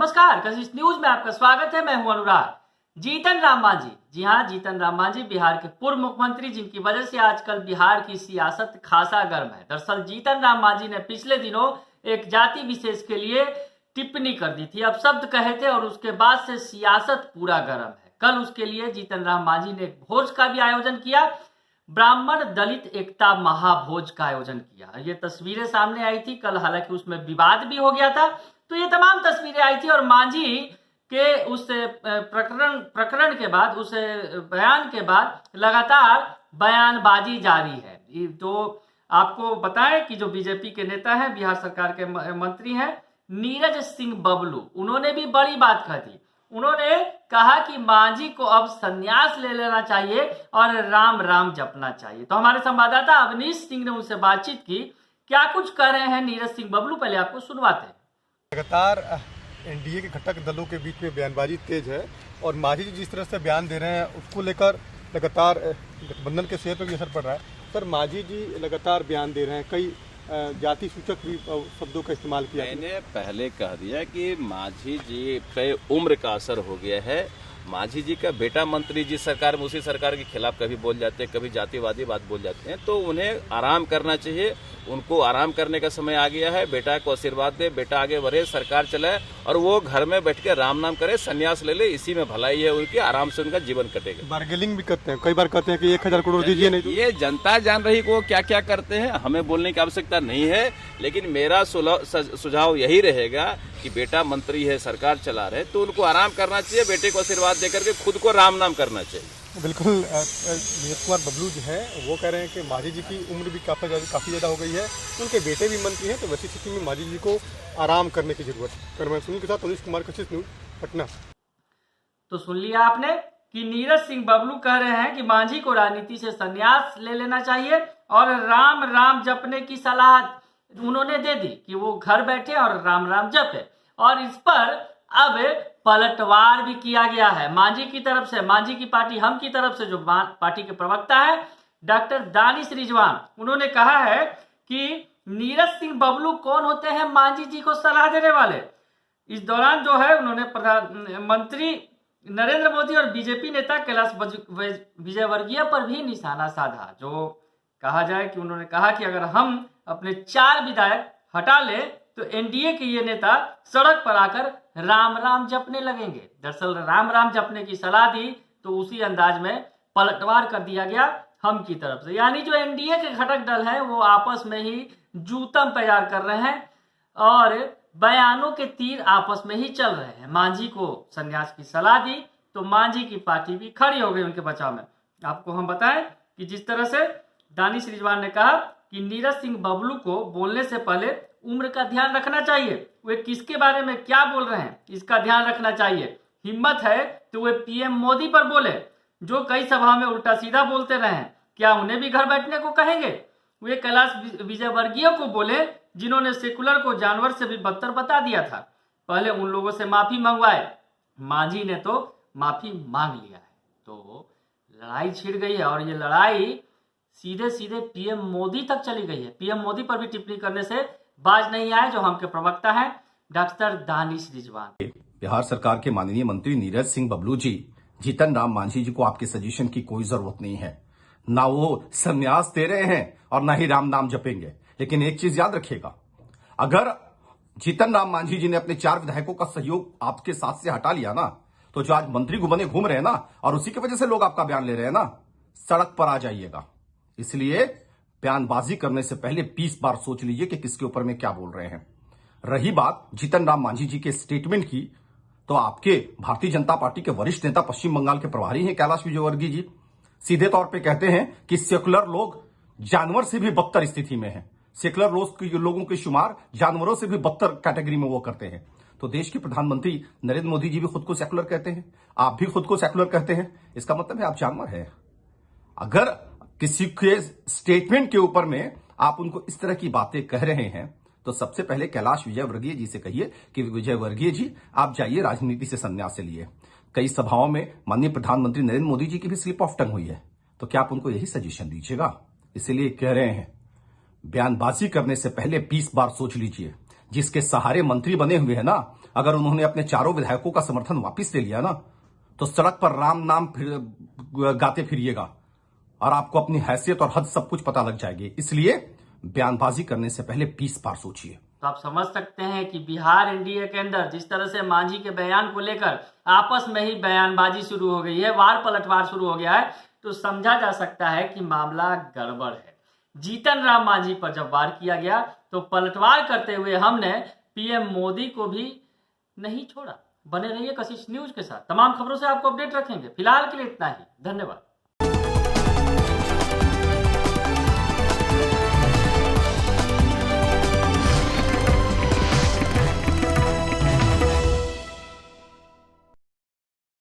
नमस्कार, कशिश न्यूज में आपका स्वागत है। मैं हूं अनुराग। जीतन राम मांझी, जी हां, जीतन राम मांझी बिहार के पूर्व मुख्यमंत्री, जिनकी वजह से आजकल बिहार की सियासत खासा गर्म है। दरअसल जीतन राम मांझी ने पिछले दिनों एक जाति विशेष के लिए टिप्पणी कर दी थी, अब शब्द कहे थे, और उसके बाद से सियासत पूरा गर्म है। कल उसके लिए जीतन राम मांझी ने एक भोज का भी आयोजन किया, ब्राह्मण दलित एकता महाभोज का आयोजन किया। ये तस्वीरें सामने आई थी कल, हालांकि उसमें विवाद भी हो गया था। तो ये तमाम तस्वीरें आई थी और मांझी के उस प्रकरण के बाद, उस बयान के बाद लगातार बयानबाजी जारी है। तो आपको बताएं कि जो बीजेपी के नेता हैं, बिहार सरकार के मंत्री हैं नीरज सिंह बबलू, उन्होंने भी बड़ी बात कही थी। उन्होंने कहा कि मांझी को अब संन्यास ले लेना चाहिए और राम राम जपना चाहिए। तो हमारे संवाददाता अवनीश सिंह ने उनसे बातचीत की। क्या कुछ कह रहे हैं नीरज सिंह बबलू, पहले आपको सुनवाते हैं। लगातार एनडीए के घटक दलों के बीच में बयानबाजी तेज है और मांझी जी जिस तरह से बयान दे रहे हैं उसको लेकर लगातार गठबंधन के सेहत पर भी असर पड़ रहा है। सर, मांझी जी लगातार बयान दे रहे हैं, कई जाति सूचक भी शब्दों का इस्तेमाल किया। मैंने पहले कह दिया कि मांझी जी पे उम्र का असर हो गया है। मांझी जी का बेटा मंत्री जिस सरकार में, उसी सरकार के खिलाफ कभी बोल जाते हैं, कभी जातिवादी बात बोल जाते हैं। तो उन्हें आराम करना चाहिए, उनको आराम करने का समय आ गया है। बेटा को आशीर्वाद दे, बेटा आगे बढ़े, सरकार चलाए और वो घर में बैठ के राम नाम करे, संन्यास ले ले, इसी में भलाई है उनकी, आराम से उनका जीवन कटेगा। बार्गेनिंग भी करते हैं, कई बार कहते हैं कि 1000 करोड़ दीजिए, नहीं तो ये जनता जान रही को क्या क्या करते हैं, हमें बोलने की आवश्यकता नहीं है। लेकिन मेरा सुझाव यही रहेगा कि बेटा मंत्री है, सरकार चला रहे, तो उनको आराम करना चाहिए, बेटे को आशीर्वाद देकर के खुद को राम नाम करना चाहिए। बिल्कुल। नीरज कुमार बबलू जो है वो कह रहे हैं कि मांझी जी की उम्र भी काफ़ी ज़्यादा हो गई है, उनके बेटे भी मंत्री हैं, तो वैसी स्थिति में मांझी जी को आराम करने की जरूरत है। मैं सुनील के साथ अवनीश कुमार, कशिश न्यूज, पटना। तो सुन लिया आपने कि नीरज सिंह बबलू कह रहे हैं कि मांझी को राजनीति से संन्यास ले लेना चाहिए और राम राम जपने की सलाह उन्होंने दे दी कि वो घर बैठे और राम राम जपे। और इस पर अब पलटवार भी किया गया है मांझी की तरफ से। मांझी की पार्टी हम की तरफ से जो पार्टी के प्रवक्ता है डॉक्टर दानिश रिजवान, उन्होंने कहा है कि नीरज सिंह बबलू कौन होते हैं मांझी जी को सलाह देने वाले। इस दौरान जो है उन्होंने प्रधानमंत्री नरेंद्र मोदी और बीजेपी नेता कैलाश विजयवर्गीय पर भी निशाना साधा। जो कहा जाए कि उन्होंने कहा कि अगर हम अपने 4 विधायक हटा ले तो एनडीए के ये नेता सड़क पर आकर राम राम जपने लगेंगे। दरअसल राम राम जपने की सलाह दी तो उसी अंदाज में पलटवार कर दिया गया हम की तरफ से। यानी जो एनडीए के घटक दल हैं वो आपस में ही जूतम तैयार कर रहे हैं और बयानों के तीर आपस में ही चल रहे हैं। मांझी को संन्यास की सलाह दी तो मांझी की पार्टी भी खड़ी हो गई उनके बचाव में। आपको हम बताएं कि जिस तरह से दानिश रिजवान ने कहा कि नीरज सिंह बबलू को बोलने से पहले उम्र का ध्यान रखना चाहिए, वे किसके बारे में क्या बोल रहे हैं इसका ध्यान रखना चाहिए। हिम्मत है तो वे पीएम मोदी पर बोले, जो कई सभा में उल्टा सीधा बोलते रहे हैं, क्या उन्हें भी घर बैठने को कहेंगे। वे कैलाश विजयवर्गीय को बोले, जिन्होंने सेकुलर को जानवर से भी बदतर बता दिया था। पहले उन लोगों से माफी मंगवाए। मांझी ने तो माफी मांग लिया है। तो लड़ाई छिड़ गई है और ये लड़ाई सीधे सीधे पीएम मोदी तक चली गई है। पीएम मोदी पर भी टिप्पणी करने से बाज नहीं आए जो हम के प्रवक्ता हैं डॉक्टर दानिश रिजवान। बिहार सरकार के माननीय मंत्री नीरज सिंह बबलू जी, जीतन राम मांझी जी को आपके सजेशन की कोई जरूरत नहीं है। ना वो संन्यास दे रहे हैं और ना ही राम नाम जपेंगे। लेकिन एक चीज याद रखिएगा, अगर जीतन राम मांझी जी ने अपने 4 विधायकों का सहयोग आपके साथ से हटा लिया ना, तो जो आज मंत्री बने घूम रहे हैं ना, और उसी की वजह से लोग आपका बयान ले रहे हैं ना, सड़क पर आ जाइएगा। इसलिए बयानबाजी करने से पहले 20 बार सोच लीजिए कि किसके ऊपर में क्या बोल रहे हैं। रही बात जीतन राम मांझी जी के स्टेटमेंट की, तो आपके भारतीय जनता पार्टी के वरिष्ठ नेता पश्चिम बंगाल के प्रभारी हैं कैलाश विजयवर्गीय जी, सीधे तौर पे कहते हैं कि सेकुलर लोग जानवर से भी बदतर स्थिति में हैं। सेकुलर लोगों के शुमार जानवरों से भी बदतर कैटेगरी में वो करते हैं। तो देश के प्रधानमंत्री नरेंद्र मोदी जी भी खुद को सेकुलर कहते हैं, आप भी खुद को सेकुलर कहते हैं। इसका मतलब है आप जानवर हैं। अगर किसी के स्टेटमेंट के ऊपर में आप उनको इस तरह की बातें कह रहे हैं तो सबसे पहले कैलाश विजयवर्गीय जी से कहिए कि विजयवर्गीय जी, आप जाइए, राजनीति से संन्यास से लिए। कई सभाओं में माननीय प्रधानमंत्री नरेंद्र मोदी जी की भी स्लिप ऑफ टंग हुई है, तो क्या आप उनको यही सजेशन दीजिएगा। इसीलिए कह रहे हैं, बयानबाजी करने से पहले 20 बार सोच लीजिए। जिसके सहारे मंत्री बने हुए हैं ना, अगर उन्होंने अपने चारों विधायकों का समर्थन वापस ले लिया ना, तो सड़क पर राम नाम गाते फिरिएगा और आपको अपनी हैसियत और हद सब कुछ पता लग जाएगी। इसलिए बयानबाजी करने से पहले 20 बार सोचिए। तो आप समझ सकते हैं कि बिहार एनडीए के अंदर जिस तरह से मांझी के बयान को लेकर आपस में ही बयानबाजी शुरू हो गई है, वार पलटवार शुरू हो गया है, तो समझा जा सकता है कि मामला गड़बड़ है। जीतन राम मांझी पर जब वार किया गया तो पलटवार करते हुए हमने पीएम मोदी को भी नहीं छोड़ा। बने रहिए कशिश न्यूज के साथ, तमाम खबरों से आपको अपडेट रखेंगे। फिलहाल के लिए इतना ही, धन्यवाद।